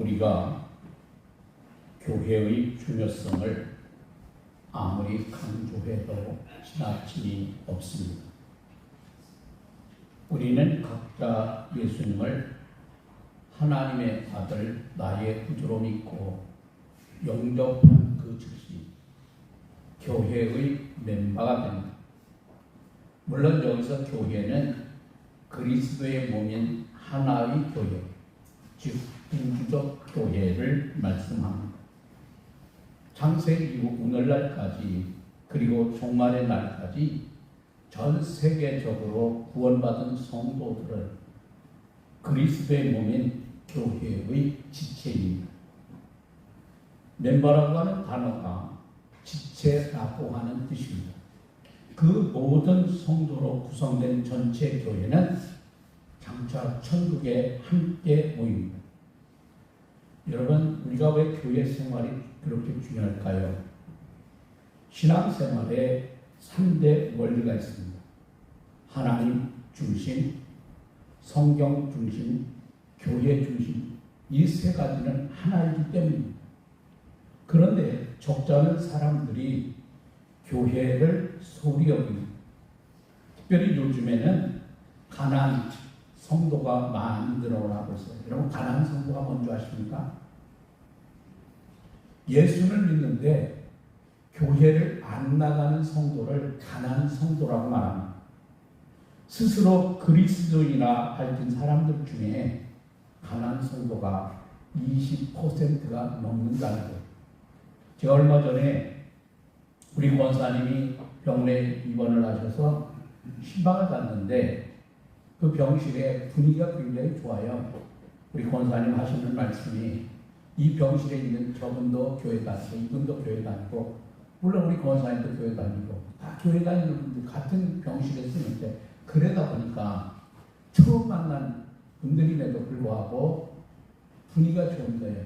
우리가 교회의 중요성을 아무리 강조해도 지나침이 없습니다. 우리는 각자 예수님을 하나님의 아들, 나의 구주로 믿고 영접한 그 즉시 교회의 멤버가 됩니다. 물론 여기서 교회는 그리스도의 몸인 하나의 교회, 즉 인주적 교회를 말씀합니다. 창세 이후 오늘날까지 그리고 종말의 날까지 전 세계적으로 구원받은 성도들은 그리스도의 몸인 교회의 지체입니다. 멤버라고 하는 단어가 지체라고 하는 뜻입니다. 그 모든 성도로 구성된 전체 교회는 장차 천국에 함께 모입니다. 여러분, 우리가 왜 교회 생활이 그렇게 중요할까요? 신앙생활에 3대 원리가 있습니다. 하나님 중심, 성경 중심, 교회 중심. 이 세 가지는 하나이기 때문입니다. 그런데 적잖은 사람들이 교회를 소홀히 여깁니다. 특별히 요즘에는 가난 성도가 많이 늘어나고 있어요. 여러분, 가난 성도가 뭔지 아십니까? 예수를 믿는데 교회를 안 나가는 성도를 가난 성도라고 말합니다. 스스로 그리스도인이라 밝힌 사람들 중에 가난 성도가 20%가 넘는다는 거예요. 제가 얼마 전에 우리 권사님이 병원에 입원을 하셔서 신방을 갔는데 그 병실의 분위기가 굉장히 좋아요. 우리 권사님 하시는 말씀이 이 병실에 있는 저분도 교회 다니고 이분도 교회 다니고 물론 우리 권사님도 교회 다니고 다 교회 다니는 분들 같은 병실에 쓰는데 그러다 보니까 처음 만난 분들임에도 불구하고 분위기가 좋은 거예요.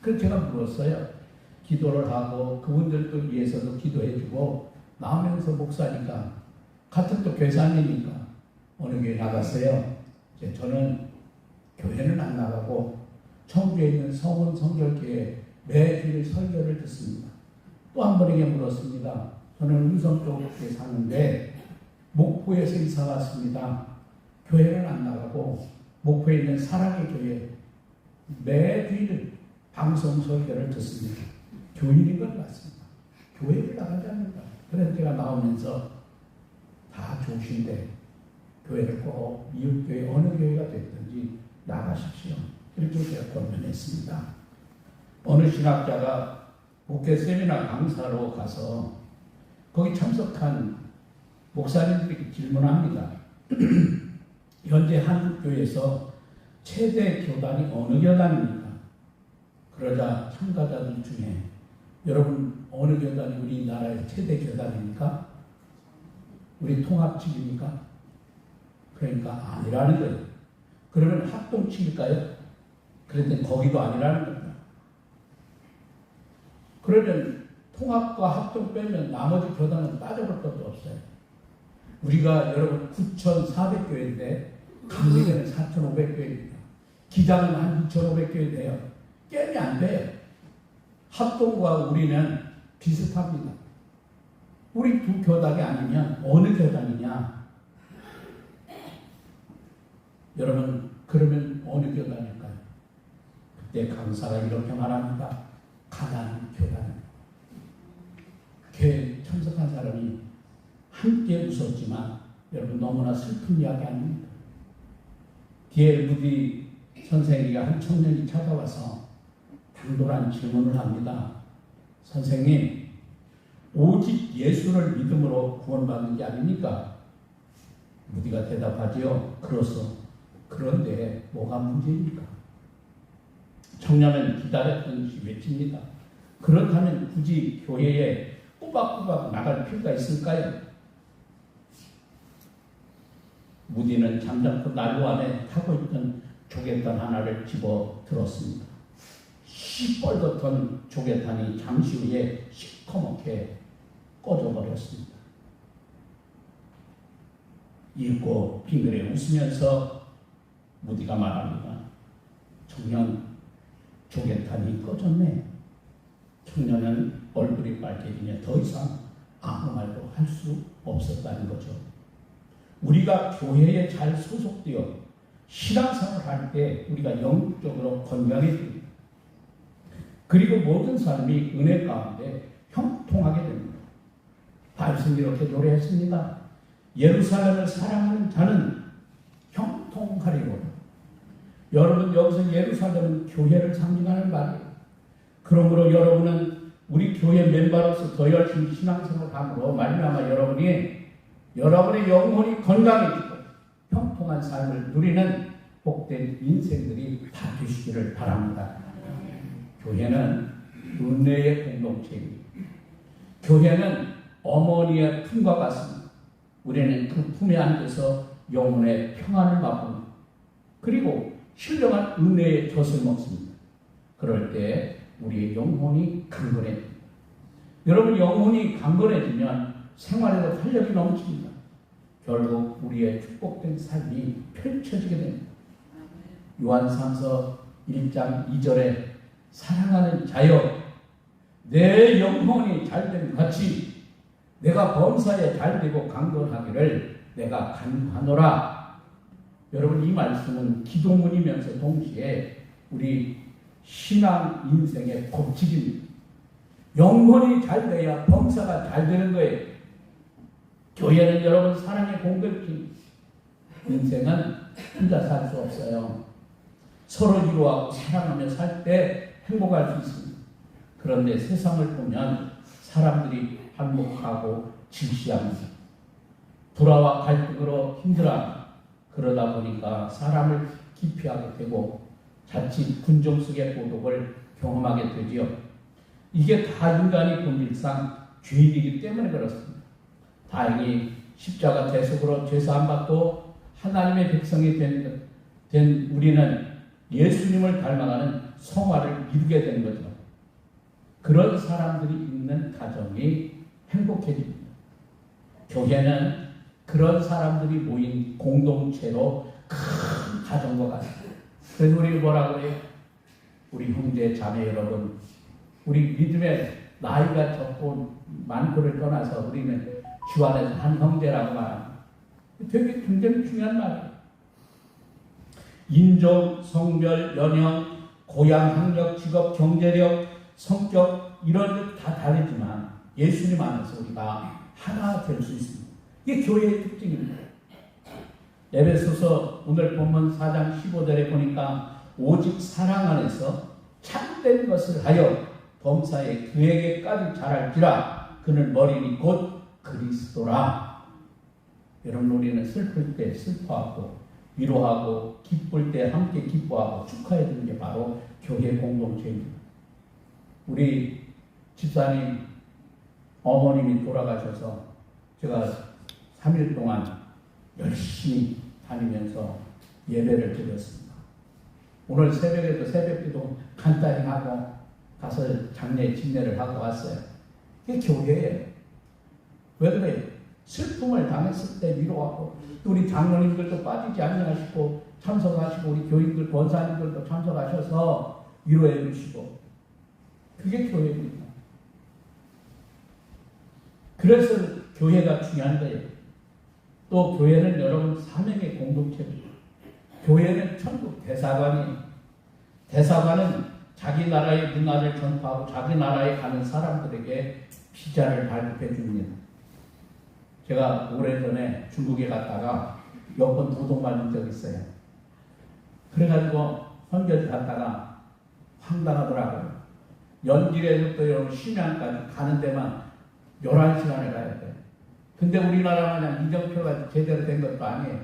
그래서 제가 물었어요. 기도를 하고 그분들도 위해서도 기도해주고 나오면서 목사니까 같은 또 교사님이니까 어느 교회 나갔어요? 저는 교회는 안 나가고 청주에 있는 성원 성결교회 매주일 설교를 듣습니다. 또 한 번에게 물었습니다. 저는 의성 쪽에 사는데 목포에서 이사 왔습니다. 교회는 안 나가고 목포에 있는 사랑의 교회 매주일 방송 설교를 듣습니다. 교인인 것 같습니다. 교회를 나가지 않는다. 그래서 제가 나오면서 다 좋으신데 교회를 꼭 미국교회 어느 교회가 됐든지 나가십시오. 이렇게 제가 권면했습니다. 어느 신학자가 목회 세미나 강사로 가서 거기 참석한 목사님들에게 질문합니다. 현재 한국교회에서 최대 교단이 어느 교단입니까? 그러자 참가자들 중에 여러분 어느 교단이 우리나라의 최대 교단입니까? 우리 통합측입니까? 그러니까 아니라는 거예요. 그러면 합동측일까요? 그랬더니 거기도 아니라는 겁니다. 그러면 통합과 합동 빼면 나머지 교단은 따져볼 것도 없어요. 우리가 여러분 9,400교회인데 강릉에는 4,500교회입니다. 기장은 한 2,500교회 돼요. 깨면 안 돼요. 합동과 우리는 비슷합니다. 우리 두 교단이 아니면 어느 교단이냐? 여러분, 그러면 어느 교단일까요? 그때 강사가 이렇게 말합니다. 가난한 교단입니다. 교회에 참석한 사람이 함께 웃었지만 여러분 너무나 슬픈 이야기 아닙니까? D.L. 무디 선생에게 한 청년이 찾아와서 당돌한 질문을 합니다. 선생님, 오직 예수를 믿음으로 구원받는 게 아닙니까? 무디가 대답하지요. 그렇소. 그런데 뭐가 문제입니까? 청년은 기다렸던 듯이 외칩니다. 그렇다면 굳이 교회에 꼬박꼬박 나갈 필요가 있을까요? 무디는 잠잠코 난로 안에 타고 있던 조개탄 하나를 집어 들었습니다. 시뻘겋던 조개탄이 잠시 후에 시커멓게 꺼져버렸습니다. 읽고 빙그레 웃으면서 무디가 말합니다. 청년, 조개탄이 꺼졌네. 청년은 얼굴이 빨개지며 더 이상 아무 말도 할 수 없었다는 거죠. 우리가 교회에 잘 소속되어 신앙생활을 할 때 우리가 영적으로 건강해집니다. 그리고 모든 삶이 은혜 가운데 형통하게 됩니다. 다윗은 이렇게 노래했습니다. 예루살렘을 사랑하는 자는 형통하리로다. 여러분, 여기서 예루살렘은 교회를 상징하는 말이에요. 그러므로 여러분은 우리 교회 멤버로서 더 열심히 신앙생활을 함으로 말미암아 여러분의 영혼이 건강해지고 형통한 삶을 누리는 복된 인생들이 다 되시기를 바랍니다. 교회는 은혜의 공동체입니다. 교회는 어머니의 품과 같습니다. 우리는 그 품에 안겨서 영혼의 평안을 맛봅니다. 그리고 신령한 은혜의 젖을 먹습니다. 그럴 때 우리의 영혼이 강건해집니다. 여러분, 영혼이 강건해지면 생활에도 활력이 넘칩니다. 결국 우리의 축복된 삶이 펼쳐지게 됩니다. 요한삼서 1장 2절에 사랑하는 자여 내 영혼이 잘됨 같이 내가 범사에 잘되고 강건하기를 내가 간구하노라. 여러분, 이 말씀은 기도문이면서 동시에 우리 신앙 인생의 법칙입니다. 영혼이 잘돼야 범사가 잘되는 거예요. 교회는 여러분 사랑의 공동체입니다. 인생은 혼자 살 수 없어요. 서로 위로하고 사랑하며 살 때 행복할 수 있습니다. 그런데 세상을 보면 사람들이 한몫하고 질시합니다. 불화와 갈등으로 힘들어합니다. 그러다 보니까 사람을 기피하게 되고 자칫 군중 속의 고독을 경험하게 되지요. 이게 다 인간이 본질상 죄인이기 때문에 그렇습니다. 다행히 십자가 대속으로 죄사함 받고 하나님의 백성이 된 우리는 예수님을 닮아가는 성화를 이루게 되는 거죠. 그런 사람들이 있는 가정이 행복해집니다. 교회는 그런 사람들이 모인 공동체로 큰 가정과 같습니다. 그래서 우리 뭐라 그래요? 우리 형제 자매 여러분, 우리 믿음의 나이가 적고 많고를 떠나서 우리는 주 안에서 한 형제라고 말합니다. 되게 굉장히 중요한 말이에요. 인종, 성별, 연령, 고향, 학력, 직업, 경제력, 성격 이런 것 다 다르지만 예수님 안에서 우리가 하나 될 수 있습니다. 이게 교회의 특징입니다. 에베소서 오늘 본문 4장 15절에 보니까 오직 사랑 안에서 참된 것을 하여 범사에 그에게까지 자랄지라 그는 머리니 곧 그리스도라. 여러분, 우리는 슬플 때 슬퍼하고 위로하고 기쁠 때 함께 기뻐하고 축하해 주는 게 바로 교회 공동체입니다. 우리 집사님 어머님이 돌아가셔서 제가 3일 동안 열심히 다니면서 예배를 드렸습니다. 오늘 새벽에도 새벽기도 간단히 하고 가서 장례 집례를 하고 왔어요. 그게 교회예요. 왜 그래요? 슬픔을 당했을 때 위로하고 우리 장로님들도 빠지지 않나 싶고 참석하시고 우리 교인들 권사님들도 참석하셔서 위로해 주시고 그게 교회입니다. 그래서 교회가 중요한 거예요. 또 교회는 여러분 사명의 공동체입니다. 교회는 천국 대사관이에요. 대사관은 자기 나라의 문화를 전파하고 자기 나라에 가는 사람들에게 비자를 발급해 줍니다. 제가 오래전에 중국에 갔다가 몇 번 도둑 맞은 적이 있어요. 그래가지고 선교지 갔다가 황당하더라고요. 연길에서부터 여러분 심양까지 가는 데만 11시간을 가야 돼요. 근데 우리나라 마냥 이정표가 제대로 된 것도 아니에요.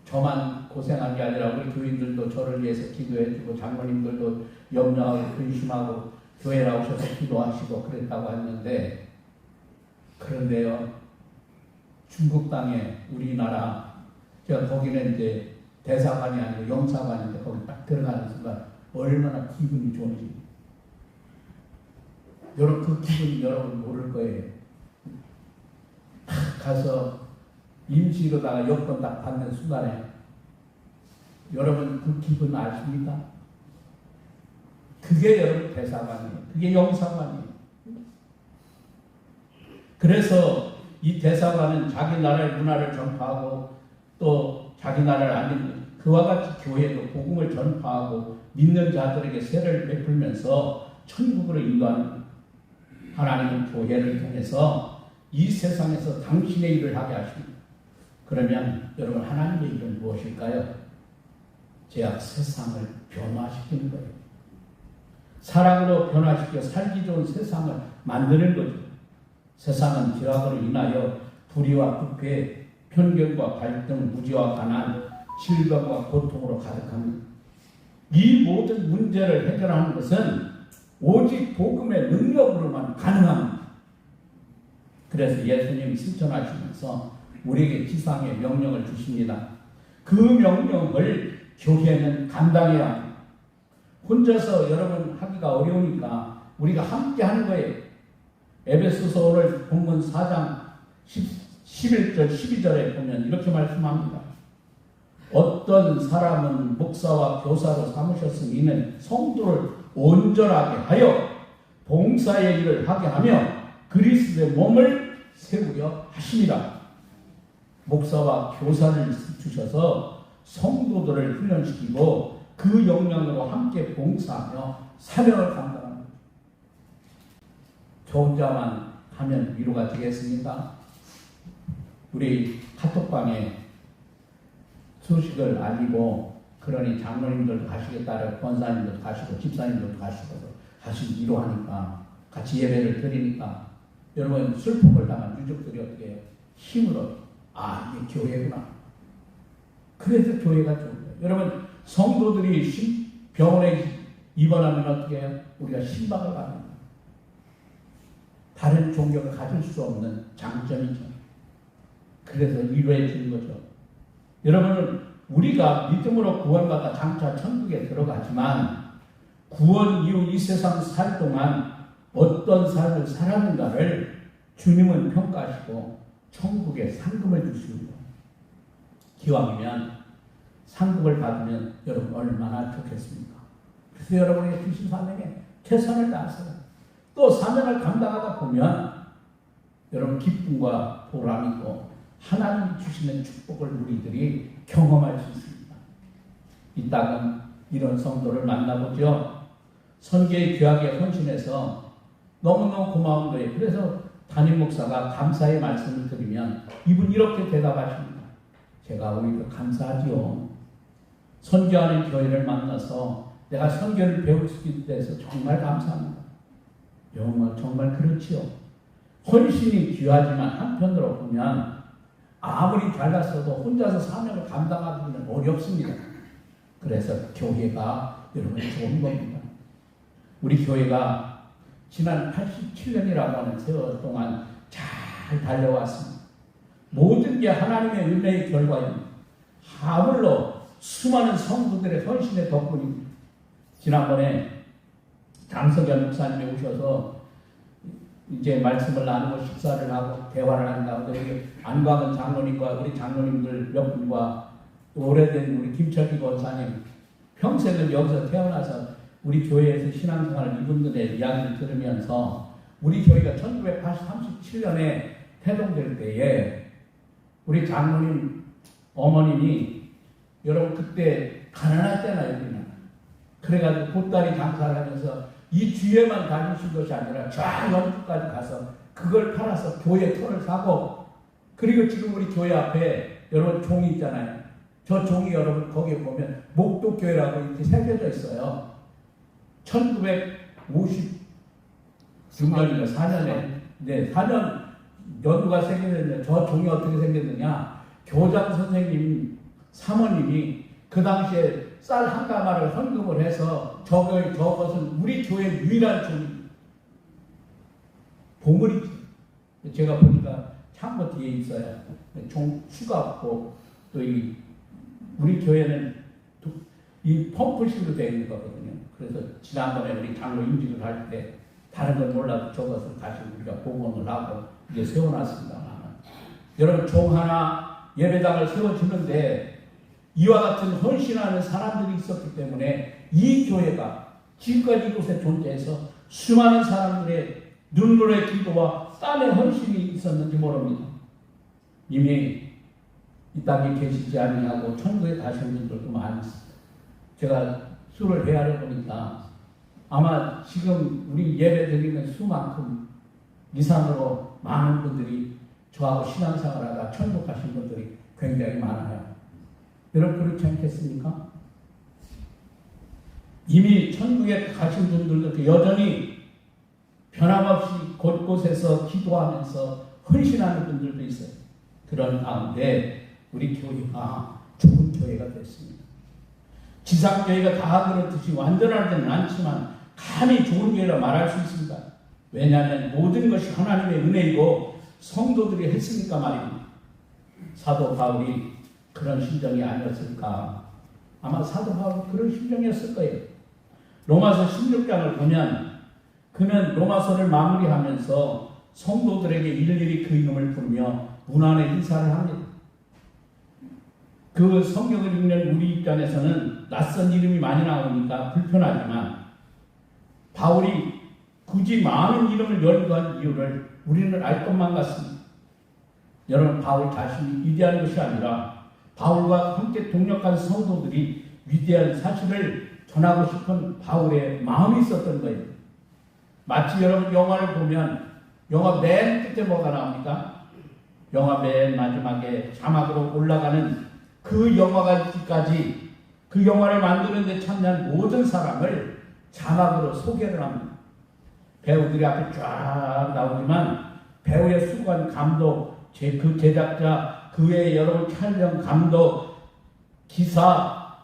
저만 고생한 게 아니라 우리 교인들도 저를 위해서 기도해주고 장로님들도 염려하고 근심하고 교회 나오셔서 기도하시고 그랬다고 했는데, 그런데요, 중국 땅에 우리나라, 제가 거기는 이제 대사관이 아니고 영사관인데 거기 딱 들어가는 순간 얼마나 기분이 좋은지. 여러분, 그 기분 여러분 모를 거예요. 딱 가서 임시로다가 여권 딱 받는 순간에 여러분 그 기분 아십니까? 그게 여러분 대사관이에요. 그게 영사관이에요. 그래서 이 대사관은 자기 나라의 문화를 전파하고 또 자기 나라를 알리는 그와 같이 교회도 복음을 전파하고 믿는 자들에게 세례를 베풀면서 천국으로 인도하는 하나님은 교회를 통해서 이 세상에서 당신의 일을 하게 하십니다. 그러면 여러분 하나님의 일은 무엇일까요? 제약 세상을 변화시키는 거예요. 사랑으로 변화시켜 살기 좋은 세상을 만드는 거죠. 세상은 죄악으로 인하여 불의와 부패, 편견과 갈등, 무지와 가난, 질병과 고통으로 가득합니다. 이 모든 문제를 해결하는 것은 오직 복음의 능력으로만 가능합니다. 그래서 예수님이 실천하시면서 우리에게 지상의 명령을 주십니다. 그 명령을 교회는 감당해야 합니다. 혼자서 여러분 하기가 어려우니까 우리가 함께 하는 거예요. 에베소서 오늘 본문 4장 11절 12절에 보면 이렇게 말씀합니다. 어떤 사람은 목사와 교사로 삼으셨으니 이는 성도를 온전하게 하여 봉사의 일을 하게 하며 그리스도의 몸을 세우려 하심이라. 목사와 교사를 주셔서 성도들을 훈련시키고 그 역량으로 함께 봉사하며 사명을 감당합니다. 저 혼자만 하면 위로가 되겠습니까? 우리 카톡방에 소식을 알리고 그러니 장로님들도 가시겠다, 권사님들도 가시고 집사님들도 가시고 다시 위로하니까 같이 예배를 드리니까 여러분 슬픔을 당한 유족들이 어떻게 해요? 힘으로 이게 교회구나. 그래서 교회가 좋은 거예요. 여러분 성도들이 병원에 입원하면 어떻게 해요? 우리가 신박을 받는 거예요. 다른 종교가 가질 수 없는 장점이죠. 그래서 위로해 주는 거죠. 여러분 우리가 믿음으로 구원받아 장차 천국에 들어가지만 구원 이후 이 세상 살 동안 어떤 삶을 살았는가를 주님은 평가하시고 천국에 상금을 주십니다. 기왕이면 상급을 받으면 여러분 얼마나 좋겠습니까? 그래서 여러분의 주신 사명에 최선을 다하세요. 또 사명을 감당하다 보면 여러분 기쁨과 보람이고 하나님이 주시는 축복을 우리들이 경험할 수 있습니다. 이따금 이런 성도를 만나보죠. 선교의 귀하게 헌신해서 너무너무 고마운 거예요. 그래서 담임 목사가 감사의 말씀을 드리면 이분 이렇게 대답하십니다. 제가 오히려 감사하지요. 선교하는 교회를 만나서 내가 선교를 배울 수 있게 돼서 정말 감사합니다. 정말 그렇지요. 헌신이 귀하지만 한편으로 보면 아무리 잘났어도 혼자서 사명을 감당하기는 어렵습니다. 그래서 교회가 여러분 좋은 겁니다. 우리 교회가 지난 87년이라고 하는 세월 동안 잘 달려왔습니다. 모든 게 하나님의 은혜의 결과입니다. 하물로 수많은 성도들의 헌신의 덕분입니다. 지난번에 장석현 목사님이 오셔서 이제 말씀을 나누고 식사를 하고 대화를 한 가운데 여기 안광은 장로님과 우리 장로님들 몇 분과 오래된 우리 김철기 권사님 평생을 여기서 태어나서 우리 교회에서 신앙생활을 이분들의 이야기를 들으면서 우리 교회가 1937년에 태동될 때에 우리 장로님 어머님이 여러분 그때 가난했잖아요. 우리는. 그래가지고 보따리 장사를 하면서 이 주에만 다니신 것이 아니라 저 영주까지 가서 그걸 팔아서 교회 터를 사고 그리고 지금 우리 교회 앞에 여러분 종이 있잖아요. 저 종이 여러분 거기에 보면 목도교회라고 이렇게 새겨져 있어요. 1956년인가 4년에 4년 연두가 생겼는데 저 종이 어떻게 생겼느냐. 교장 선생님 사모님이 그 당시에 쌀 한 가마를 헌금을 해서 저것은 우리 교회 유일한 종입니다. 보물이지. 제가 보니까 창고 뒤에 있어요. 종 수가 없고 또 우리 교회는 이 펌프식으로 되어 있는 거거든요. 그래서 지난번에 우리 장로 임직을 할 때 다른 건 몰라도 저것을 다시 우리가 복원을 하고 이제 세워놨습니다. 여러분 종 하나 예배당을 세워주는데 이와 같은 헌신하는 사람들이 있었기 때문에 이 교회가 지금까지 이곳에 존재해서 수많은 사람들의 눈물의 기도와 땀의 헌신이 있었는지 모릅니다. 이미 이 땅에 계시지 아니하고 천국에 가신 분들도 많이 있습니다. 제가 수를 헤아려 보니까 아마 지금 우리 예배 드리는 수만큼 이상으로 많은 분들이 저하고 신앙생활하다 천국 가신 분들이 굉장히 많아요. 여러분 그렇지 않겠습니까? 이미 천국에 가신 분들도 여전히 변함없이 곳곳에서 기도하면서 헌신하는 분들도 있어요. 그런 가운데 우리 교회가 좋은 교회가 됐습니다. 지상교회가 다 그렇듯이 완전하지는 않지만 감히 좋은 교회라 말할 수 있습니다. 왜냐하면 모든 것이 하나님의 은혜이고 성도들이 했으니까 말입니다. 사도 바울이 그런 심정이 아니었을까? 아마 사도 바울이 그런 심정이었을 거예요. 로마서 16장을 보면 그는 로마서를 마무리하면서 성도들에게 일일이 그 이름을 부르며 문안의 인사를 합니다. 그 성경을 읽는 우리 입장에서는 낯선 이름이 많이 나오니까 불편하지만 바울이 굳이 많은 이름을 연구한 이유를 우리는 알 것만 같습니다. 여러분 바울 자신이 위대한 것이 아니라 바울과 함께 동력한 성도들이 위대한 사실을 전하고 싶은 바울의 마음이 있었던 거예요. 마치 여러분 영화를 보면 영화 맨 끝에 뭐가 나옵니까? 영화 맨 마지막에 자막으로 올라가는 그 영화가 있기까지 그 영화를 만드는 데 참여한 모든 사람을 자막으로 소개를 합니다. 배우들이 앞에 쫙 나오지만 배우의 수고한 감독, 그 제작자, 그 외에 여러 촬영 감독, 기사,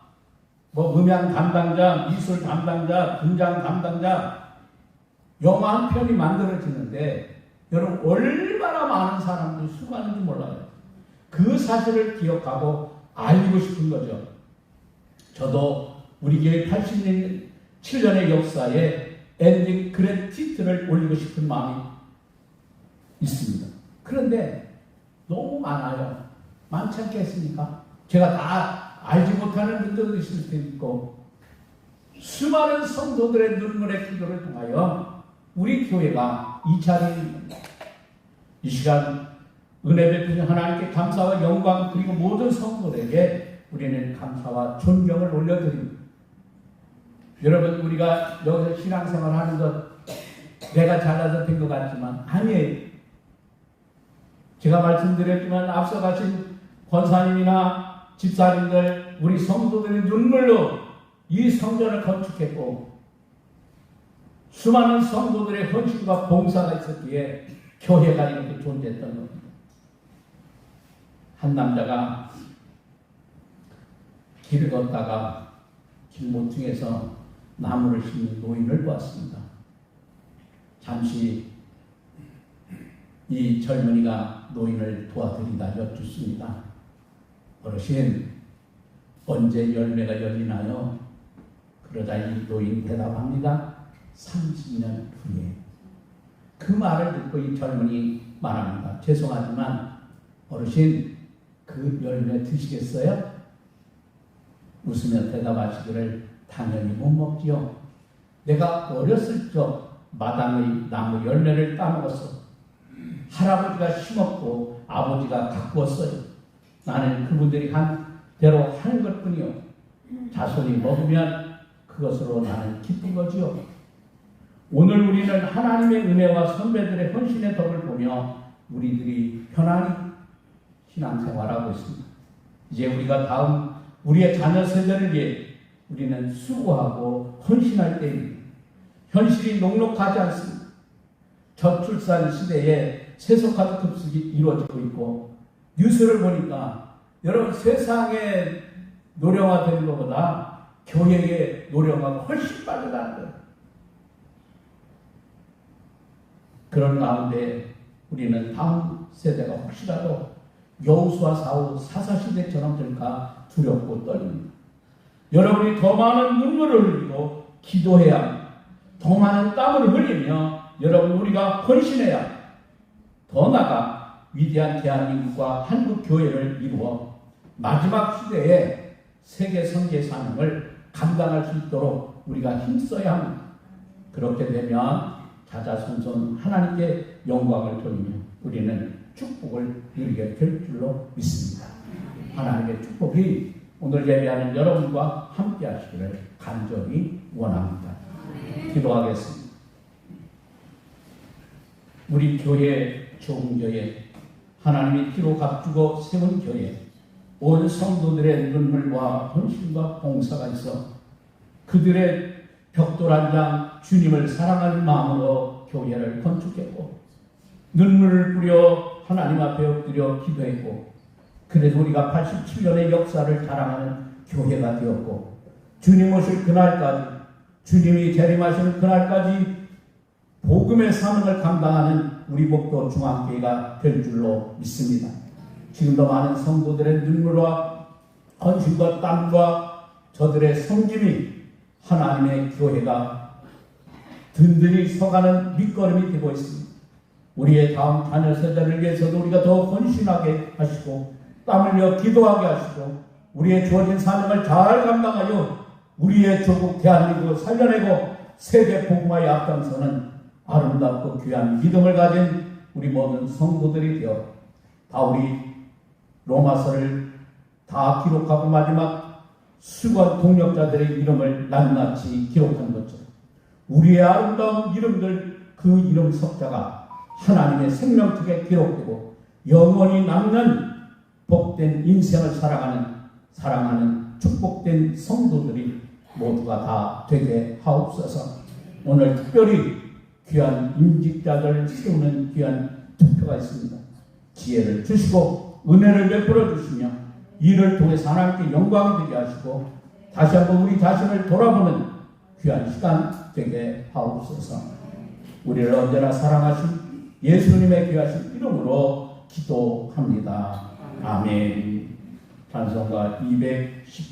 음향 담당자, 미술 담당자, 분장 담당자, 영화 한 편이 만들어지는데 여러분 얼마나 많은 사람들이 수고하는지 몰라요. 그 사실을 기억하고 알리고 싶은 거죠. 저도 우리 교회 87년의 역사에 엔딩 크레디트를 올리고 싶은 마음이 있습니다. 그런데 너무 많아요. 많지 않겠습니까? 제가 다 알지 못하는 분들도 있을 수 있고 수많은 성도들의 눈물의 기도를 통하여 우리 교회가 이 자리입니다. 이 시간 은혜 베푸신 하나님께 감사와 영광 그리고 모든 성도들에게 우리는 감사와 존경을 올려드립니다. 여러분 우리가 여기서 신앙생활 하는 것 내가 잘나서 된 것 같지만 아니에요. 제가 말씀드렸지만 앞서 가신 권사님이나 집사님들 우리 성도들의 눈물로 이 성전을 건축했고 수많은 성도들의 헌신과 봉사가 있었기에 교회가 이렇게 존재했던 겁니다. 한 남자가 길을 걷다가 길 모퉁에서 나무를 심는 노인을 보았습니다. 잠시 이 젊은이가 노인을 도와드린다 여쭙습니다. 어르신, 언제 열매가 열리나요? 그러자 이 노인이 대답합니다. 30년 후에. 그 말을 듣고 이 젊은이 말합니다. 죄송하지만 어르신, 그 열매 드시겠어요? 웃으며 대답하시기를 당연히 못 먹지요. 내가 어렸을 적 마당의 나무 열매를 따먹었어. 할아버지가 심었고 아버지가 가꾸었어요. 나는 그분들이 한 대로 하는 것뿐이요. 자손이 먹으면 그것으로 나는 기쁜 거지요. 오늘 우리는 하나님의 은혜와 선배들의 헌신의 덕을 보며 우리들이 편안히 신앙생활하고 있습니다. 이제 우리가 다음 우리의 자녀 세대를 위해 우리는 수고하고 헌신할 때입니다. 현실이 녹록하지 않습니다. 저출산 시대에 세속화도 급속히 이루어지고 있고 뉴스를 보니까 여러분 세상의 노령화되는 것보다 교회의 노령화가 훨씬 빠르다는 거예요. 그런 가운데 우리는 다음 세대가 혹시라도 여호수아 사후 사사시대처럼 될까 두렵고 떨립니다. 여러분이 더 많은 눈물을 흘리고 기도해야 합니다. 더 많은 땀을 흘리며 여러분 우리가 헌신해야 더 나아가 위대한 대한민국과 한국 교회를 이루어 마지막 시대에 세계 선교 사명을 감당할 수 있도록 우리가 힘써야 합니다. 그렇게 되면 자자손손 하나님께 영광을 돌리며 우리는 축복을 누리게 될 줄로 믿습니다. 하나님의 축복이 오늘 예배하는 여러분과 함께 하시기를 간절히 원합니다. 기도하겠습니다. 우리 교회, 좋은 교회, 하나님이 피로 값주고 세운 교회, 온 성도들의 눈물과 헌신과 봉사가 있어 그들의 벽돌 한 장 주님을 사랑하는 마음으로 교회를 건축했고 눈물을 뿌려 하나님 앞에 엎드려 기도했고 그래서 우리가 87년의 역사를 자랑하는 교회가 되었고 주님 오실 그날까지 주님이 재림하시는 그날까지 복음의 사명을 감당하는 우리 복도 중앙교회가 될 줄로 믿습니다. 지금도 많은 성도들의 눈물과 헌신과 땀과 저들의 섬김이 하나님의 교회가 든든히 서가는 밑거름이 되고 있습니다. 우리의 다음 자녀 세대를 위해서도 우리가 더 헌신하게 하시고 땀 흘려 기도하게 하시고 우리의 주어진 사명을 잘 감당하여 우리의 조국 대한민국을 살려내고 세계 복음화에 앞장서는 아름답고 귀한 믿음을 가진 우리 모든 성도들이 되어 다 우리 로마서를 다 기록하고 마지막 수고한 동력자들의 이름을 낱낱이 기록한 것처럼 우리의 아름다운 이름들 그 이름 석자가 하나님의 생명책에 기록되고 영원히 남는 복된 인생을 사랑하는 축복된 성도들이 모두가 다 되게 하옵소서. 오늘 특별히 귀한 임직자들을 세우는 귀한 투표가 있습니다. 지혜를 주시고 은혜를 베풀어 주시며 이를 통해서 하나님께 영광 되게 하시고 다시 한번 우리 자신을 돌아보는 귀한 시간 되게 하옵소서. 우리를 언제나 사랑하신 예수님의 귀하신 이름으로 기도합니다. 아멘. 찬송가 210